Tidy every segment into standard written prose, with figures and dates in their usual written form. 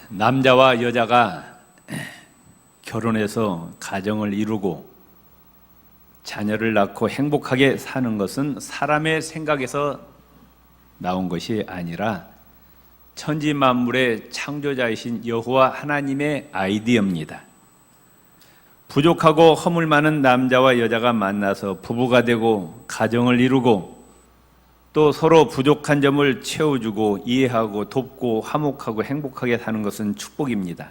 남자와 여자가 결혼해서 가정을 이루고 자녀를 낳고 행복하게 사는 것은 사람의 생각에서 나온 것이 아니라 천지 만물의 창조자이신 여호와 하나님의 아이디어입니다. 부족하고 허물 많은 남자와 여자가 만나서 부부가 되고 가정을 이루고 또 서로 부족한 점을 채워주고 이해하고 돕고 화목하고 행복하게 사는 것은 축복입니다.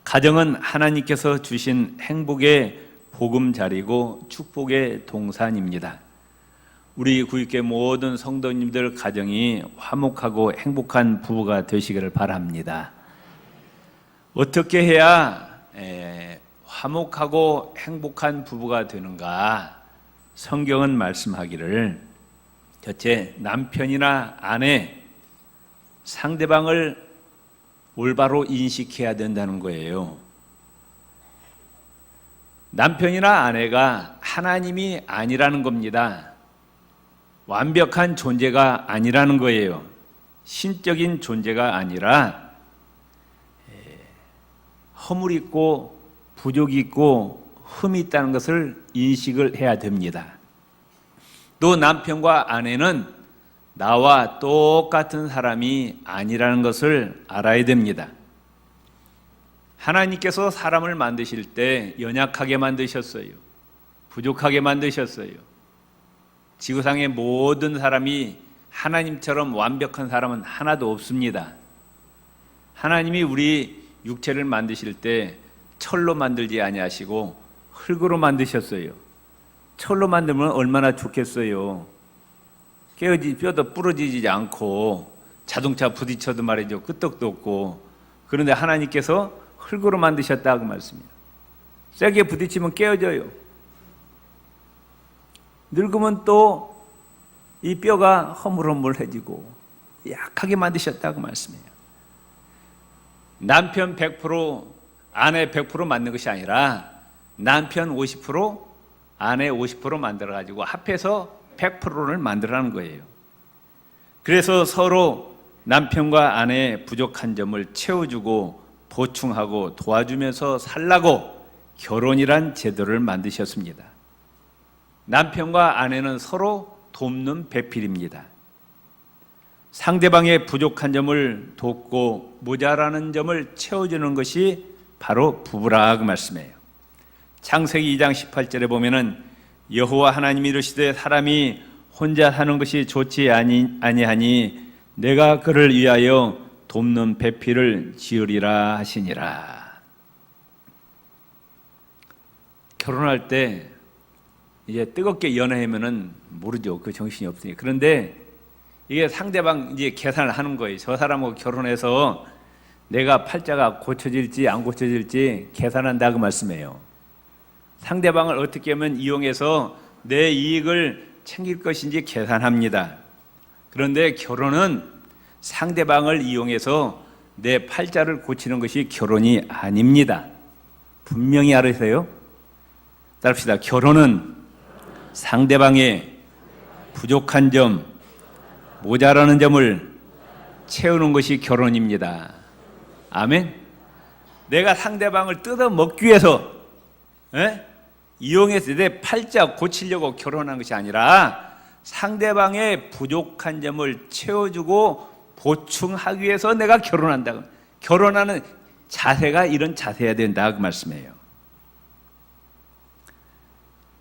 가정은 하나님께서 주신 행복의 보금자리고 축복의 동산입니다. 우리 구육계 모든 성도님들 가정이 화목하고 행복한 부부가 되시기를 바랍니다. 어떻게 해야 화목하고 행복한 부부가 되는가? 성경은 말씀하기를 첫째, 남편이나 아내, 상대방을 올바로 인식해야 된다는 거예요. 남편이나 아내가 하나님이 아니라는 겁니다. 완벽한 존재가 아니라는 거예요. 신적인 존재가 아니라 허물이 있고 부족이 있고 흠이 있다는 것을 인식을 해야 됩니다. 또 남편과 아내는 나와 똑같은 사람이 아니라는 것을 알아야 됩니다. 하나님께서 사람을 만드실 때 연약하게 만드셨어요. 부족하게 만드셨어요. 지구상의 모든 사람이 하나님처럼 완벽한 사람은 하나도 없습니다. 하나님이 우리 육체를 만드실 때 철로 만들지 아니하시고 흙으로 만드셨어요. 철로 만들면 얼마나 좋겠어요. 뼈도 부러지지 않고 자동차 부딪혀도 말이죠. 끄떡도 없고. 그런데 하나님께서 흙으로 만드셨다고 말씀입니다. 세게 부딪히면 깨어져요. 늙으면 또 이 뼈가 허물허물해지고 약하게 만드셨다고 말씀해요. 남편 100%, 아내 100% 만든 것이 아니라 남편 50%, 아내 50% 만들어가지고 합해서 100%를 만들라는 거예요. 그래서 서로 남편과 아내의 부족한 점을 채워주고 보충하고 도와주면서 살라고 결혼이란 제도를 만드셨습니다. 남편과 아내는 서로 돕는 배필입니다. 상대방의 부족한 점을 돕고 모자라는 점을 채워주는 것이 바로 부부라 그 말씀이에요. 창세기 2장 18절에 보면은 여호와 하나님이 이르시되 사람이 혼자 사는 것이 좋지 아니하니 내가 그를 위하여 돕는 배필을 지으리라 하시니라. 결혼할 때 이제 뜨겁게 연애하면은 모르죠. 그 정신이 없으니까. 그런데 이게 상대방 이제 계산을 하는 거예요. 저 사람하고 결혼해서 내가 팔자가 고쳐질지 안 고쳐질지 계산한다 그 말씀이에요. 상대방을 어떻게 하면 이용해서 내 이익을 챙길 것인지 계산합니다. 그런데 결혼은 상대방을 이용해서 내 팔자를 고치는 것이 결혼이 아닙니다. 분명히 알으세요. 따릅시다. 결혼은 상대방의 부족한 점, 모자라는 점을 채우는 것이 결혼입니다. 아멘. 내가 상대방을 뜯어 먹기 위해서 이용해서 내 팔자 고치려고 결혼한 것이 아니라 상대방의 부족한 점을 채워주고 보충하기 위해서 내가 결혼한다. 결혼하는 자세가 이런 자세여야 된다 그 말씀이에요.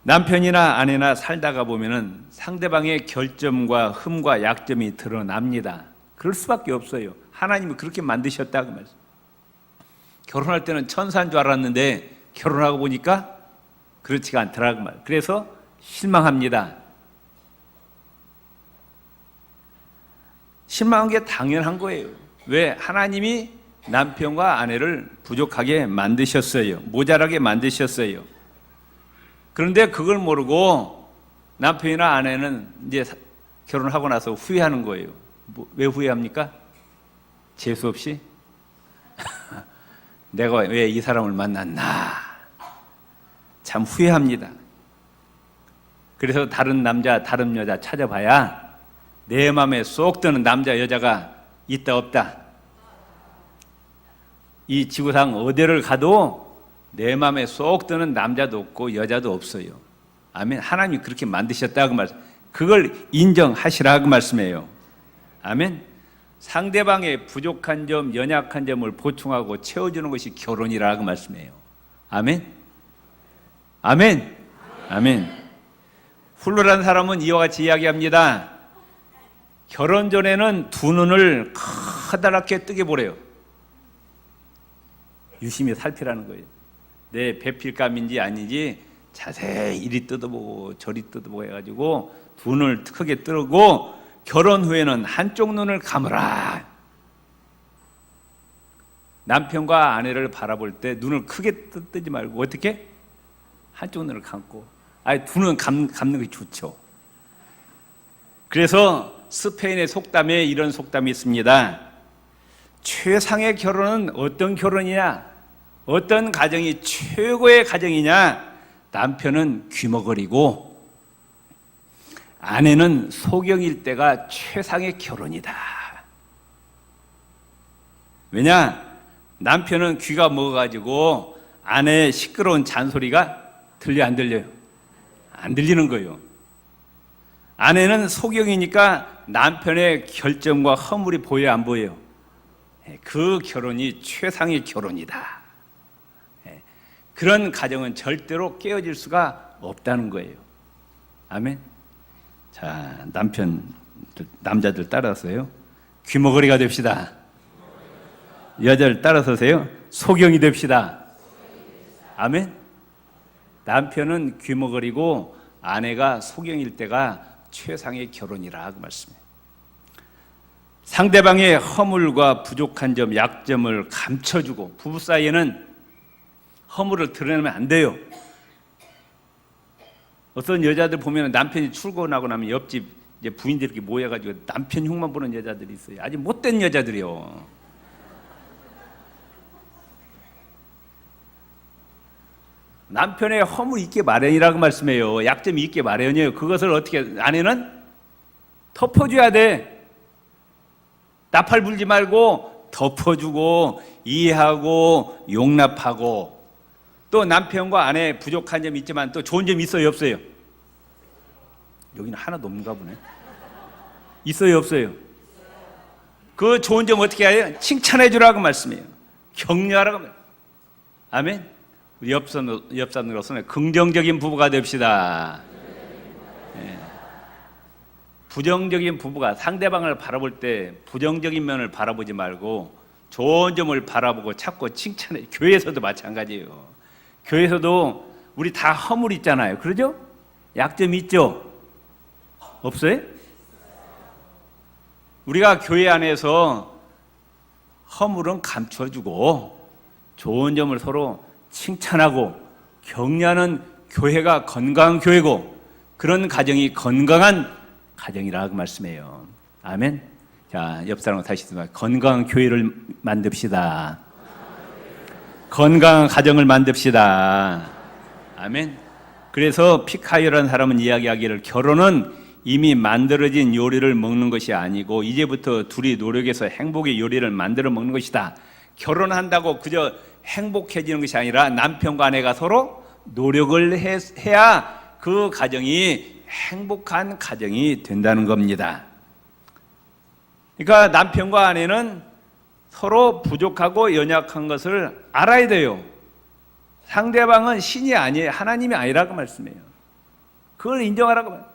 남편이나 아내나 살다가 보면은 상대방의 결점과 흠과 약점이 드러납니다. 그럴 수밖에 없어요. 하나님이 그렇게 만드셨다 그 말씀. 결혼할 때는 천사인 줄 알았는데 결혼하고 보니까 그렇지가 않더라고 말. 그래서 실망합니다. 실망한 게 당연한 거예요. 왜? 하나님이 남편과 아내를 부족하게 만드셨어요. 모자라게 만드셨어요. 그런데 그걸 모르고 남편이나 아내는 이제 결혼하고 나서 후회하는 거예요. 왜 후회합니까? 재수 없이? 내가 왜 이 사람을 만났나? 참 후회합니다. 그래서 다른 남자, 다른 여자 찾아봐야 내 마음에 쏙 드는 남자, 여자가 있다 없다? 이 지구상 어디를 가도 내 마음에 쏙 드는 남자도 없고 여자도 없어요. 아멘. 하나님이 그렇게 만드셨다고 말씀. 그걸 인정하시라고 말씀해요. 아멘. 상대방의 부족한 점, 연약한 점을 보충하고 채워주는 것이 결혼이라고 말씀해요. 아멘. 아멘. 아멘. 훌륭한 사람은 이와 같이 이야기합니다. 결혼 전에는 두 눈을 커다랗게 뜨게 보래요. 유심히 살피라는 거예요. 내 배필감인지 아닌지 자세히 이리 뜯어보고 저리 뜯어보고 해가지고 두 눈을 크게 뜨고 결혼 후에는 한쪽 눈을 감으라. 남편과 아내를 바라볼 때 눈을 크게 뜨지 말고 어떻게? 한쪽 눈을 감고. 두 눈 감는 게 좋죠. 그래서 스페인의 속담에 이런 속담이 있습니다. 최상의 결혼은 어떤 결혼이냐? 어떤 가정이 최고의 가정이냐? 남편은 귀머거리고 아내는 소경일 때가 최상의 결혼이다. 왜냐? 남편은 귀가 먹어가지고 아내의 시끄러운 잔소리가 들려 안 들려요? 안 들리는 거예요. 아내는 소경이니까 남편의 결점과 허물이 보여요, 안 보여요? 그 결혼이 최상의 결혼이다. 그런 가정은 절대로 깨어질 수가 없다는 거예요. 아멘. 자, 남자들 따라서요. 귀머거리가 됩시다. 여자를 따라서세요. 소경이 됩시다. 아멘. 남편은 귀머거리고 아내가 소경일 때가 최상의 결혼이라고 말씀해요. 상대방의 허물과 부족한 점, 약점을 감춰주고 부부 사이에는 허물을 드러내면 안 돼요. 어떤 여자들 보면 남편이 출근하고 나면 옆집 이제 부인들이 이렇게 모여가지고 남편 흉만 보는 여자들이 있어요. 아주 못된 여자들이요. 남편의 허물이 있게 마련이라고 말씀해요. 약점이 있게 마련이에요. 그것을 어떻게 아내는 덮어줘야 돼. 나팔 불지 말고 덮어주고 이해하고 용납하고 또 남편과 아내의 부족한 점이 있지만 또 좋은 점이 있어요, 없어요? 여기는 하나도 없는가 보네. 있어요, 없어요? 그 좋은 점 어떻게 해요? 칭찬해 주라고 말씀해요. 격려하라고 말해요. 아멘. 우리 옆사람으로서는 긍정적인 부부가 됩시다. 네. 부정적인 부부가 상대방을 바라볼 때 부정적인 면을 바라보지 말고 좋은 점을 바라보고 찾고 칭찬해. 교회에서도 마찬가지예요. 교회에서도 우리 다 허물 있잖아요. 그러죠? 약점이 있죠? 없어요? 우리가 교회 안에서 허물은 감춰주고 좋은 점을 서로 칭찬하고 격려하는 교회가 건강한 교회고 그런 가정이 건강한 가정이라고 말씀해요. 아멘. 자, 옆 사람과 다시 건강한 교회를 만듭시다. 건강한 가정을 만듭시다. 아멘. 그래서 피카이라는 사람은 이야기하기를 결혼은 이미 만들어진 요리를 먹는 것이 아니고 이제부터 둘이 노력해서 행복의 요리를 만들어 먹는 것이다. 결혼한다고 그저 행복해지는 것이 아니라 남편과 아내가 서로 노력을 해야 그 가정이 행복한 가정이 된다는 겁니다. 그러니까 남편과 아내는 서로 부족하고 연약한 것을 알아야 돼요. 상대방은 신이 아니에요. 하나님이 아니라고 말씀해요. 그걸 인정하라고 말해요.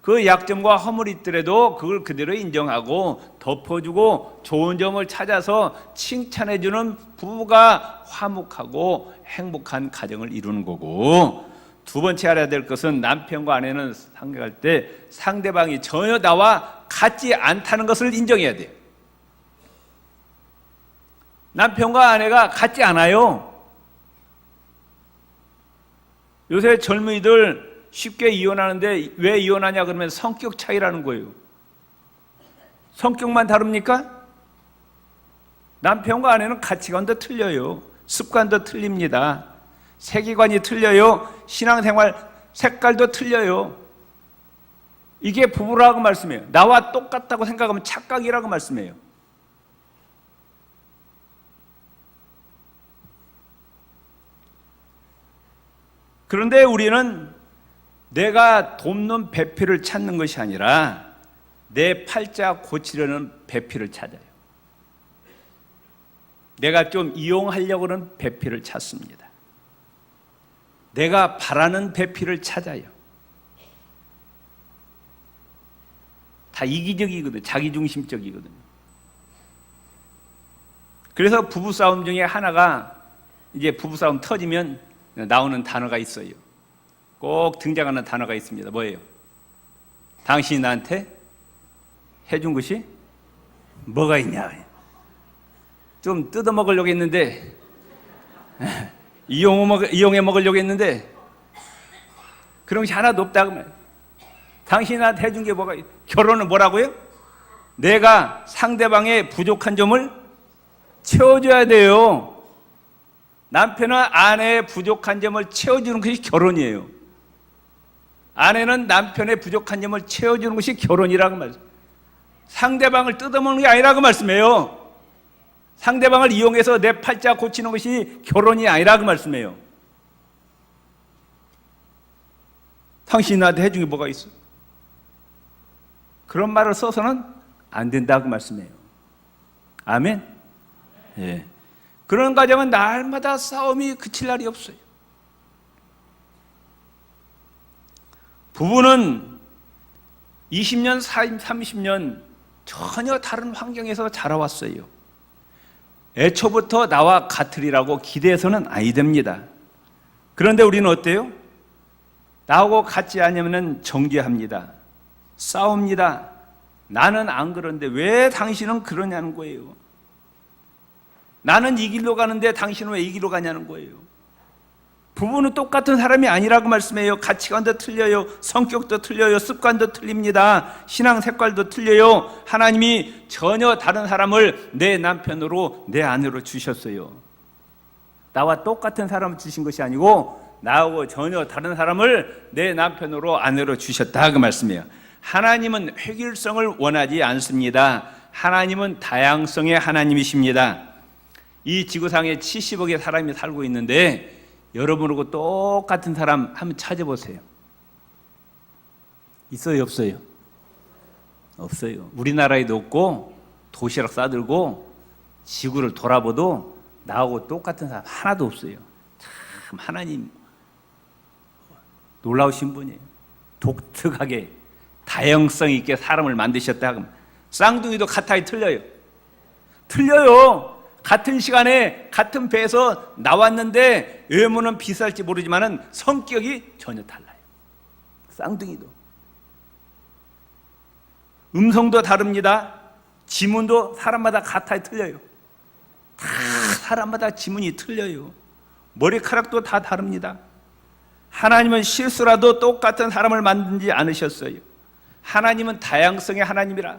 그 약점과 허물이 있더라도 그걸 그대로 인정하고 덮어주고 좋은 점을 찾아서 칭찬해주는 부부가 화목하고 행복한 가정을 이루는 거고, 두 번째 알아야 될 것은 남편과 아내는 상대할 때 상대방이 전혀 나와 같지 않다는 것을 인정해야 돼요. 남편과 아내가 같지 않아요. 요새 젊은이들 쉽게 이혼하는데 왜 이혼하냐 그러면 성격 차이라는 거예요. 성격만 다릅니까? 남편과 아내는 가치관도 틀려요. 습관도 틀립니다. 세계관이 틀려요. 신앙생활 색깔도 틀려요. 이게 부부라고 말씀해요. 나와 똑같다고 생각하면 착각이라고 말씀해요. 그런데 우리는 내가 돕는 배필을 찾는 것이 아니라 내 팔자 고치려는 배필을 찾아요. 내가 좀 이용하려고 하는 배필을 찾습니다. 내가 바라는 배필을 찾아요. 다 이기적이거든, 자기중심적이거든. 그래서 부부싸움 중에 하나가, 이제 부부싸움 터지면 나오는 단어가 있어요. 꼭 등장하는 단어가 있습니다. 뭐예요? 당신이 나한테 해준 것이 뭐가 있냐? 좀 뜯어먹으려고 했는데, 이용해 먹으려고 했는데, 그런 것이 하나도 없다고 말이에요. 당신이 나한테 해준 게 뭐가 있어요? 결혼은 뭐라고요? 내가 상대방의 부족한 점을 채워줘야 돼요. 남편은 아내의 부족한 점을 채워주는 것이 결혼이에요. 아내는 남편의 부족한 점을 채워주는 것이 결혼이라고 말이에요. 상대방을 뜯어먹는 게 아니라고 말씀해요. 상대방을 이용해서 내 팔자 고치는 것이 결혼이 아니라고 말씀해요. 당신이 나한테 해준 게 뭐가 있어? 그런 말을 써서는 안 된다고 말씀해요. 아멘? 예. 그런 가정은 날마다 싸움이 그칠 날이 없어요. 부부는 20년, 30년 전혀 다른 환경에서 자라왔어요. 애초부터 나와 같으리라고 기대해서는 아니 됩니다. 그런데 우리는 어때요? 나하고 같지 않으면 정죄합니다. 싸웁니다. 나는 안 그런데 왜 당신은 그러냐는 거예요. 나는 이 길로 가는데 당신은 왜 이 길로 가냐는 거예요. 부부는 똑같은 사람이 아니라고 말씀해요. 가치관도 틀려요. 성격도 틀려요. 습관도 틀립니다. 신앙 색깔도 틀려요. 하나님이 전혀 다른 사람을 내 남편으로 내 아내로 주셨어요. 나와 똑같은 사람을 주신 것이 아니고 나하고 전혀 다른 사람을 내 남편으로 아내로 주셨다 그 말씀이에요. 하나님은 획일성을 원하지 않습니다. 하나님은 다양성의 하나님이십니다. 이 지구상에 70억의 사람이 살고 있는데 여러분하고 똑같은 사람 한번 찾아보세요. 있어요, 없어요? 없어요. 우리나라에도 없고 도시락 싸들고 지구를 돌아봐도 나하고 똑같은 사람 하나도 없어요. 참 하나님 놀라우신 분이에요. 독특하게 다양성 있게 사람을 만드셨다. 쌍둥이도 같아요, 틀려요? 틀려요. 같은 시간에 같은 배에서 나왔는데 외모는 비슷할지 모르지만 성격이 전혀 달라요. 쌍둥이도. 음성도 다릅니다. 지문도 사람마다 같아요, 틀려요? 다 사람마다 지문이 틀려요. 머리카락도 다 다릅니다. 하나님은 실수라도 똑같은 사람을 만들지 않으셨어요. 하나님은 다양성의 하나님이라.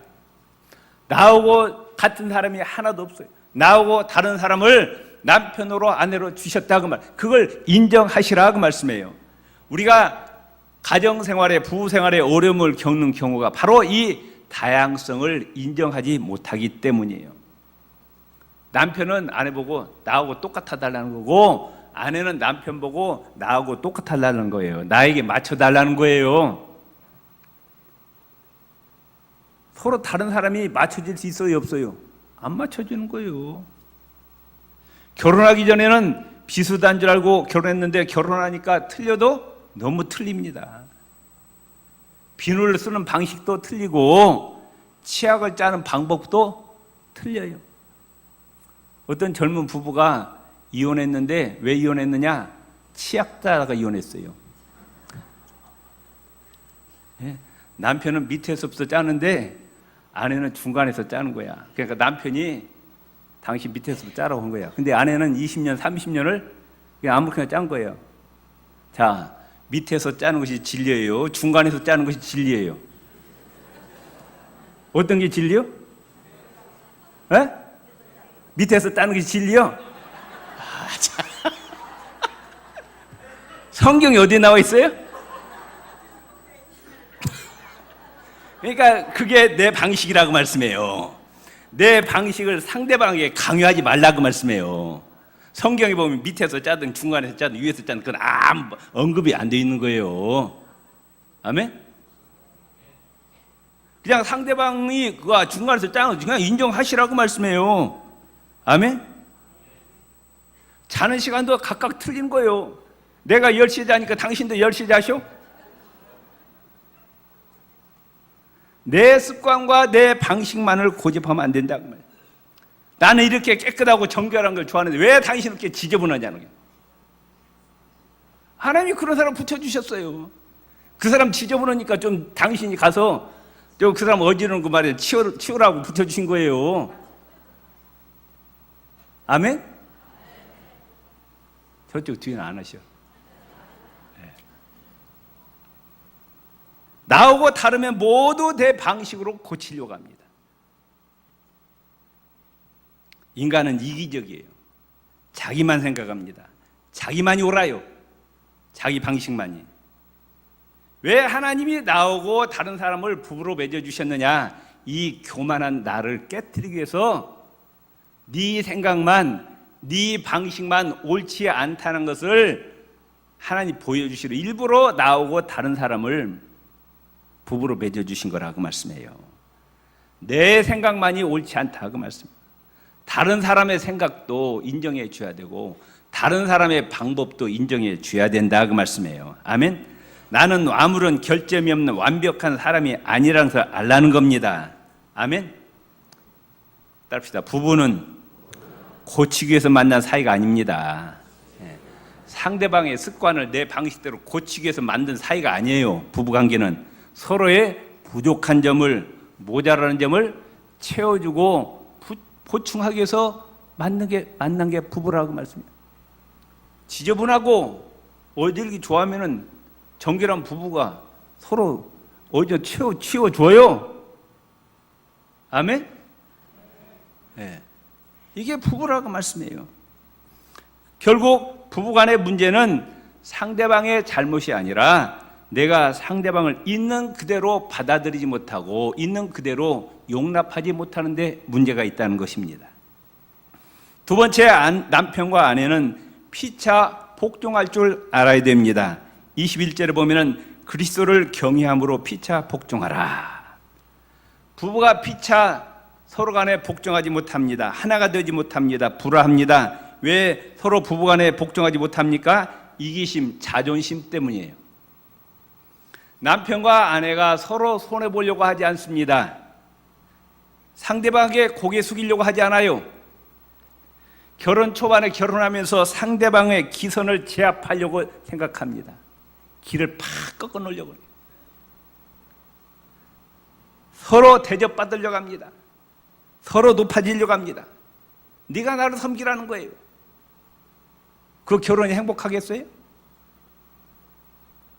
나하고 같은 사람이 하나도 없어요. 나하고 다른 사람을 남편으로 아내로 주셨다고 말. 그걸 인정하시라고 말씀해요. 우리가 가정생활에 부부생활에 어려움을 겪는 경우가 바로 이 다양성을 인정하지 못하기 때문이에요. 남편은 아내 보고 나하고 똑같아 달라는 거고 아내는 남편 보고 나하고 똑같아 달라는 거예요. 나에게 맞춰 달라는 거예요. 서로 다른 사람이 맞춰질 수 있어요, 없어요? 안 맞춰주는 거예요. 결혼하기 전에는 비슷한 줄 알고 결혼했는데 결혼하니까 틀려도 너무 틀립니다. 비누를 쓰는 방식도 틀리고 치약을 짜는 방법도 틀려요. 어떤 젊은 부부가 이혼했는데 왜 이혼했느냐? 치약 짜다가 이혼했어요. 남편은 밑에서부터 짜는데 아내는 중간에서 짜는 거야. 그러니까 남편이 당신 밑에서부터 짜라고 한 거야. 근데 아내는 20년, 30년을 그냥 아무렇게나 짠 거예요. 자, 밑에서 짜는 것이 진리예요? 중간에서 짜는 것이 진리예요? 어떤 게 진리요? 에? 밑에서 짜는 것이 진리요? 성경이 어디에 나와 있어요? 그러니까 그게 내 방식이라고 말씀해요. 내 방식을 상대방에게 강요하지 말라고 말씀해요. 성경에 보면 밑에서 짜든 중간에서 짜든 위에서 짜든 그건 아무 언급이 안 돼 있는 거예요. 아멘? 그냥 상대방이 그 중간에서 짜는 거 그냥 인정하시라고 말씀해요. 아멘? 자는 시간도 각각 틀린 거예요. 내가 10시에 자니까 당신도 10시에 자셔? 내 습관과 내 방식만을 고집하면 안 된다고 말이에요. 나는 이렇게 깨끗하고 정결한 걸 좋아하는데 왜 당신은 이렇게 지저분하냐는 거예요. 하나님이 그런 사람 붙여주셨어요. 그 사람 지저분하니까 좀 당신이 가서 그 사람 어지르는 거 말이에요. 치우라고 붙여주신 거예요. 아멘? 저쪽 뒤에는 안 하셔. 네. 나오고 다르면 모두 내 방식으로 고치려고 합니다. 인간은 이기적이에요. 자기만 생각합니다. 자기만이 옳아요. 자기 방식만이. 왜 하나님이 나오고 다른 사람을 부부로 맺어주셨느냐? 이 교만한 나를 깨트리기 위해서 네 생각만, 네 방식만 옳지 않다는 것을 하나님 보여주시려 일부러 나오고 다른 사람을 부부로 맺어주신 거라고 말씀해요. 내 생각만이 옳지 않다고 말씀해요. 다른 사람의 생각도 인정해 줘야 되고 다른 사람의 방법도 인정해 줘야 된다 그 말씀이에요. 아멘. 나는 아무런 결점이 없는 완벽한 사람이 아니라는 것을 알라는 겁니다. 아멘. 따릅시다. 부부는 고치기 위해서 만난 사이가 아닙니다. 상대방의 습관을 내 방식대로 고치기 위해서 만든 사이가 아니에요. 부부관계는 서로의 부족한 점을, 모자라는 점을 채워주고 보충하기 위해서 만난 게 부부라고 말씀해요. 지저분하고 어질기 좋아하면은 정결한 부부가 서로 어디서 치워줘요. 아멘? 네. 이게 부부라고 말씀해요. 결국 부부간의 문제는 상대방의 잘못이 아니라 내가 상대방을 있는 그대로 받아들이지 못하고 있는 그대로 용납하지 못하는 데 문제가 있다는 것입니다. 두 번째, 남편과 아내는 피차 복종할 줄 알아야 됩니다. 21절에 보면은 그리스도를 경외함으로 피차 복종하라. 부부가 피차 서로 간에 복종하지 못합니다. 하나가 되지 못합니다. 불화합니다. 왜 서로 부부 간에 복종하지 못합니까? 이기심, 자존심 때문이에요. 남편과 아내가 서로 손해보려고 하지 않습니다. 상대방에게 고개 숙이려고 하지 않아요. 결혼 초반에 결혼하면서 상대방의 기선을 제압하려고 생각합니다. 길을 팍 꺾어 놓으려고 해요. 서로 대접받으려고 합니다. 서로 높아지려고 합니다. 네가 나를 섬기라는 거예요. 그 결혼이 행복하겠어요?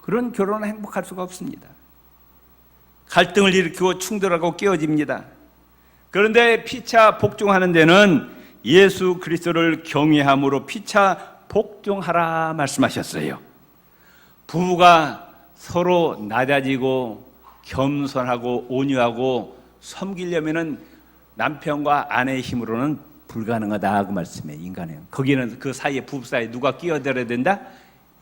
그런 결혼은 행복할 수가 없습니다. 갈등을 일으키고 충돌하고 깨어집니다. 그런데 피차 복종하는 데는 예수 그리스도를 경외함으로 피차 복종하라 말씀하셨어요. 부부가 서로 낮아지고 겸손하고 온유하고 섬기려면은 남편과 아내의 힘으로는 불가능하다 그 말씀이에요. 인간은 거기는 그 사이에 부부 사이에 누가 끼어들어야 된다?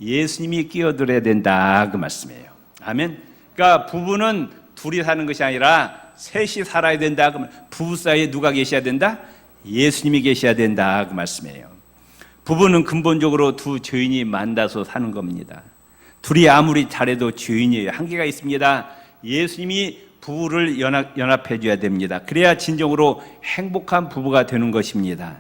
예수님이 끼어들어야 된다 그 말씀이에요. 아멘. 그러니까 부부는 둘이 사는 것이 아니라 셋이 살아야 된다. 그러면 부부 사이에 누가 계셔야 된다? 예수님이 계셔야 된다 그 말씀이에요. 부부는 근본적으로 두 죄인이 만나서 사는 겁니다. 둘이 아무리 잘해도 죄인이에요. 한계가 있습니다. 예수님이 부부를 연합해 줘야 됩니다. 그래야 진정으로 행복한 부부가 되는 것입니다.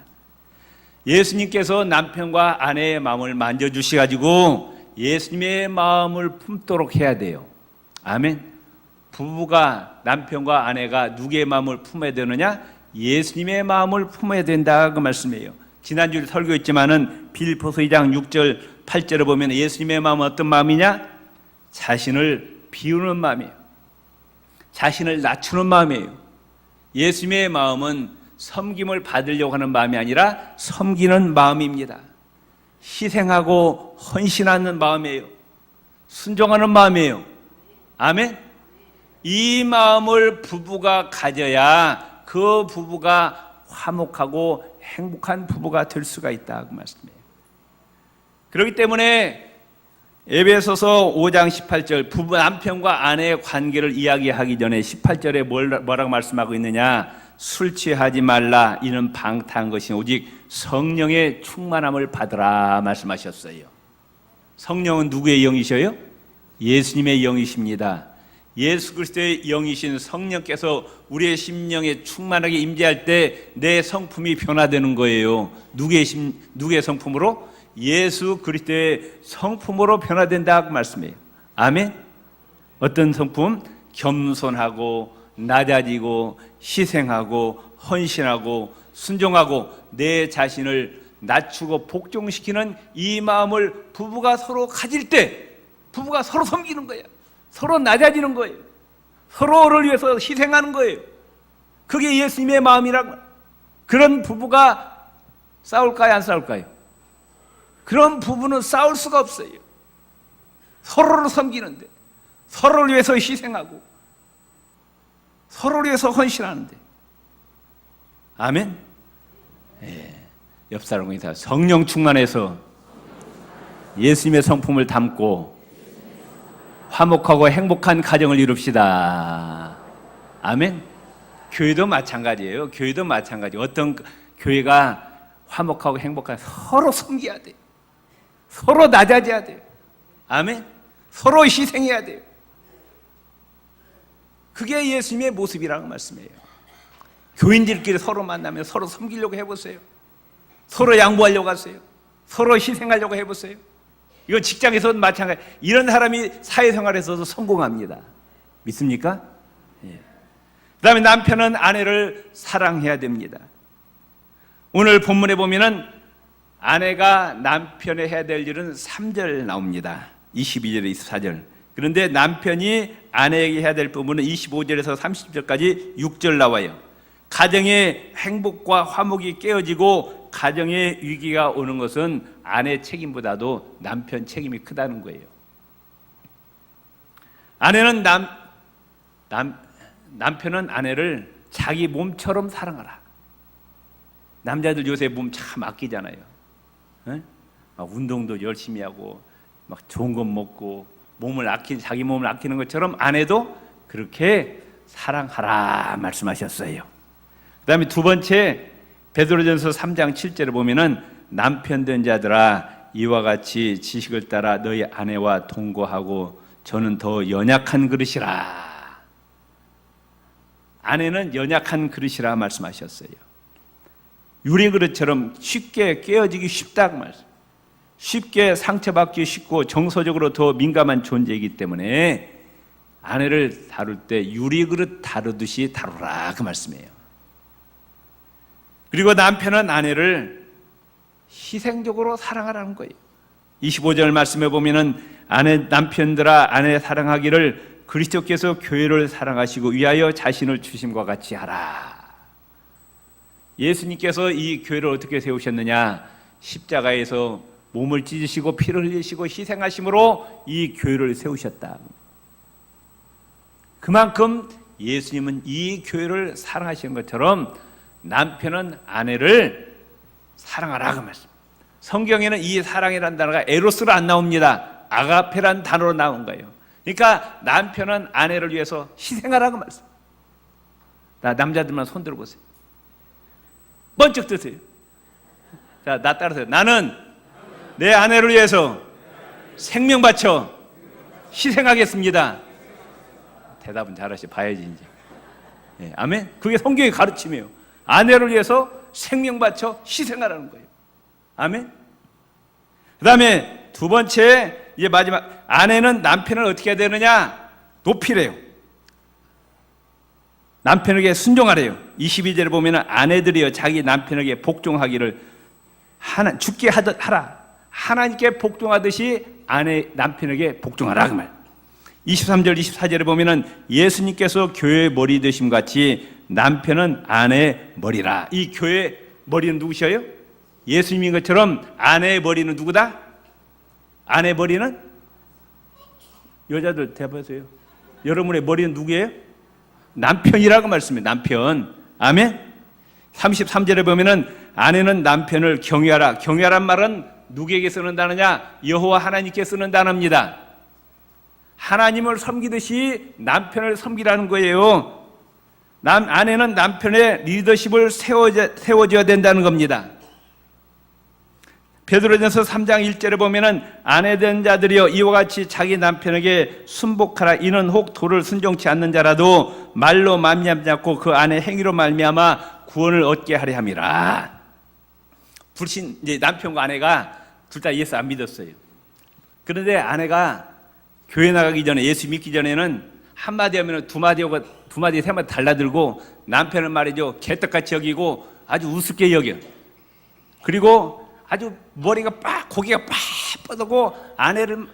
예수님께서 남편과 아내의 마음을 만져주셔가지고 예수님의 마음을 품도록 해야 돼요. 아멘. 부부가 남편과 아내가 누구의 마음을 품어야 되느냐? 예수님의 마음을 품어야 된다 그 말씀이에요. 지난주에 설교했지만은 빌립보서 2장 6절 8절에 보면 예수님의 마음은 어떤 마음이냐? 자신을 비우는 마음이에요. 자신을 낮추는 마음이에요. 예수님의 마음은 섬김을 받으려고 하는 마음이 아니라 섬기는 마음입니다. 희생하고 헌신하는 마음이에요. 순종하는 마음이에요. 아멘. 이 마음을 부부가 가져야 그 부부가 화목하고 행복한 부부가 될 수가 있다 그 말씀이에요. 그렇기 때문에 에베소서 5장 18절 부부 남편과 아내의 관계를 이야기하기 전에 18절에 뭐라고 말씀하고 있느냐? 술 취하지 말라. 이는 방탕한 것이 오직 성령의 충만함을 받으라 말씀하셨어요. 성령은 누구의 영이셔요? 예수님의 영이십니다. 예수 그리스도의 영이신 성령께서 우리의 심령에 충만하게 임재할 때 내 성품이 변화되는 거예요. 누구의 성품으로? 예수 그리스도의 성품으로 변화된다 그 말씀이에요. 아멘. 어떤 성품? 겸손하고 낮아지고 희생하고 헌신하고 순종하고 내 자신을 낮추고 복종시키는 이 마음을 부부가 서로 가질 때 부부가 서로 섬기는 거예요. 서로 낮아지는 거예요. 서로를 위해서 희생하는 거예요. 그게 예수님의 마음이라고. 그런 부부가 싸울까요? 안 싸울까요? 그런 부부는 싸울 수가 없어요. 서로를 섬기는데, 서로를 위해서 희생하고, 서로를 위해서 헌신하는데. 아멘? 예. 옆 사람과 인사. 성령 충만해서 예수님의 성품을 담고 화목하고 행복한 가정을 이룹시다. 아멘? 교회도 마찬가지예요. 교회도 마찬가지. 어떤 교회가 화목하고 행복한 서로 섬겨야 돼요. 서로 낮아져야 돼요. 아멘? 서로 희생해야 돼요. 그게 예수님의 모습이라는 말씀이에요. 교인들끼리 서로 만나면 서로 섬기려고 해보세요. 서로 양보하려고 하세요. 서로 희생하려고 해보세요. 이거 직장에서도 마찬가지. 이런 사람이 사회생활에서도 성공합니다. 믿습니까? 예. 그 다음에 남편은 아내를 사랑해야 됩니다. 오늘 본문에 보면은 아내가 남편이 해야 될 일은 3절 나옵니다. 22절에 24절. 그런데 남편이 아내에게 해야 될 부분은 25절에서 30절까지 6절 나와요. 가정의 행복과 화목이 깨어지고 가정의 위기가 오는 것은 아내 책임보다도 남편 책임이 크다는 거예요. 남편은 아내를 자기 몸처럼 사랑하라. 남자들 요새 몸 참 아끼잖아요. 막 운동도 열심히 하고 막 좋은 것 먹고 자기 몸을 아끼는 것처럼 아내도 그렇게 사랑하라 말씀하셨어요. 그 다음에 두 번째 베드로전서 3장 7절에 보면은 남편 된 자들아 이와 같이 지식을 따라 너희 아내와 동거하고 저는 더 연약한 그릇이라. 아내는 연약한 그릇이라 말씀하셨어요. 유리 그릇처럼 쉽게 깨어지기 쉽다고 말씀. 쉽게 상처받기 쉽고 정서적으로 더 민감한 존재이기 때문에 아내를 다룰 때 유리 그릇 다루듯이 다루라 그 말씀이에요. 그리고 남편은 아내를 희생적으로 사랑하라는 거예요. 25절 말씀에 보면은 남편들아 아내 사랑하기를 그리스도께서 교회를 사랑하시고 위하여 자신을 주심과 같이 하라. 예수님께서 이 교회를 어떻게 세우셨느냐? 십자가에서 몸을 찢으시고 피를 흘리시고 희생하심으로 이 교회를 세우셨다. 그만큼 예수님은 이 교회를 사랑하시는 것처럼 남편은 아내를 사랑하라 그 말씀. 성경에는 이 사랑이라는 단어가 에로스로 안 나옵니다. 아가페란 단어로 나온 거예요. 그러니까 남편은 아내를 위해서 희생하라고 말씀. 남자들만 손 들어보세요. 번쩍 드세요. 자, 나 따라서요. 나는 내 아내를 위해서 생명 바쳐 희생하겠습니다. 대답은 잘하시 봐야지 이제. 예, 아멘. 그게 성경의 가르침이에요. 아내를 위해서 생명 바쳐 희생하라는 거예요. 아멘. 그다음에 두 번째 이제 마지막 아내는 남편을 어떻게 해야 되느냐? 높이래요. 남편에게 순종하래요. 22절에 보면 아내들이여 자기 남편에게 복종하기를 죽게 하라. 하나님께 복종하듯이 남편에게 복종하라 그 말. 23절 24절에 보면 예수님께서 교회의 머리 되심 같이 남편은 아내의 머리라. 이 교회의 머리는 누구셔요? 예수님인 것처럼 아내의 머리는 누구다? 아내의 머리는? 여자들 대보세요. 여러분의 머리는 누구예요? 남편이라고 말씀해요. 남편. 아멘. 33절에 보면은 아내는 남편을 경외하라. 경외하란 말은 누구에게 쓰는 단어냐? 여호와 하나님께 쓰는 단어입니다. 하나님을 섬기듯이 남편을 섬기라는 거예요. 아내는 남편의 리더십을 세워줘야 된다는 겁니다. 베드로전서 3장 1절에 보면은 아내된 자들이여 이와 같이 자기 남편에게 순복하라. 이는 혹 도를 순종치 않는 자라도 말로 말미암지 않고 그 아내 행위로 말미암아 구원을 얻게 하려 함이라. 불신 이제 남편과 아내가 둘 다 예수 안 믿었어요. 그런데 아내가 교회 나가기 전에, 예수 믿기 전에는 한마디 하면 두 마디 세 마디 달라들고 남편은 말이죠 개떡같이 여기고 아주 우습게 여겨. 그리고 아주 머리가 고개가 빡 뻗고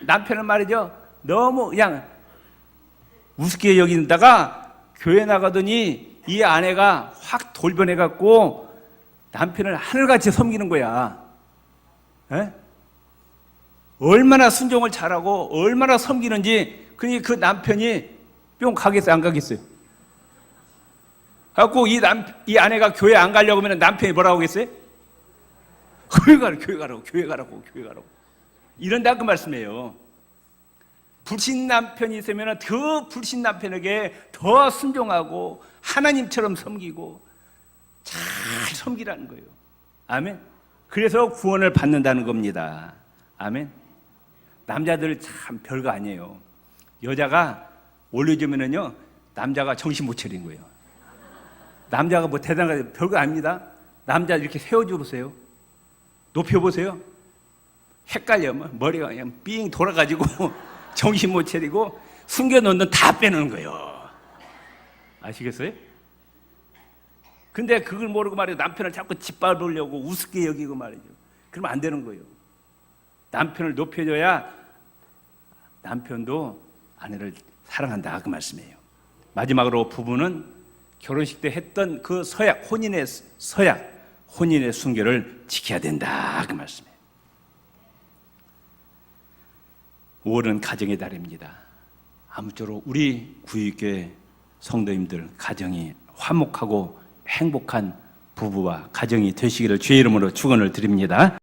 남편은 말이죠 너무 그냥 우습게 여긴다가 교회 나가더니 이 아내가 확 돌변해갖고 남편을 하늘같이 섬기는 거야. 에? 얼마나 순종을 잘하고 얼마나 섬기는지. 그러니 그 남편이 뿅 가겠어요, 안 가겠어요? 그래갖고 이 아내가 교회 안 가려고 하면 남편이 뭐라고 하겠어요? 교회 가라고. 이런다 그 말씀이에요. 불신 남편이 있으면 그 불신 남편에게 더 순종하고 하나님처럼 섬기고 잘 섬기라는 거예요. 아멘. 그래서 구원을 받는다는 겁니다. 아멘. 남자들 참 별거 아니에요. 여자가 올려주면은요 남자가 정신 못 차린 거예요. 남자가 뭐 대단하게 별거 아닙니다. 남자 이렇게 세워줘보세요. 높여보세요. 헷갈려. 머리가 그냥 삥 돌아가지고 정신 못 차리고 숨겨놓는 다 빼놓는 거예요. 아시겠어요? 근데 그걸 모르고 말이죠. 남편을 자꾸 짓밟으려고 우습게 여기고 말이죠. 그러면 안 되는 거예요. 남편을 높여줘야 남편도 아내를 사랑한다 그 말씀이에요. 마지막으로 부부는 결혼식 때 했던 그 혼인의 순결을 지켜야 된다 그 말씀이에요. 5월은 가정의 달입니다. 아무쪼록 우리 구유교회 성도님들 가정이 화목하고 행복한 부부와 가정이 되시기를 주의 이름으로 축원을 드립니다.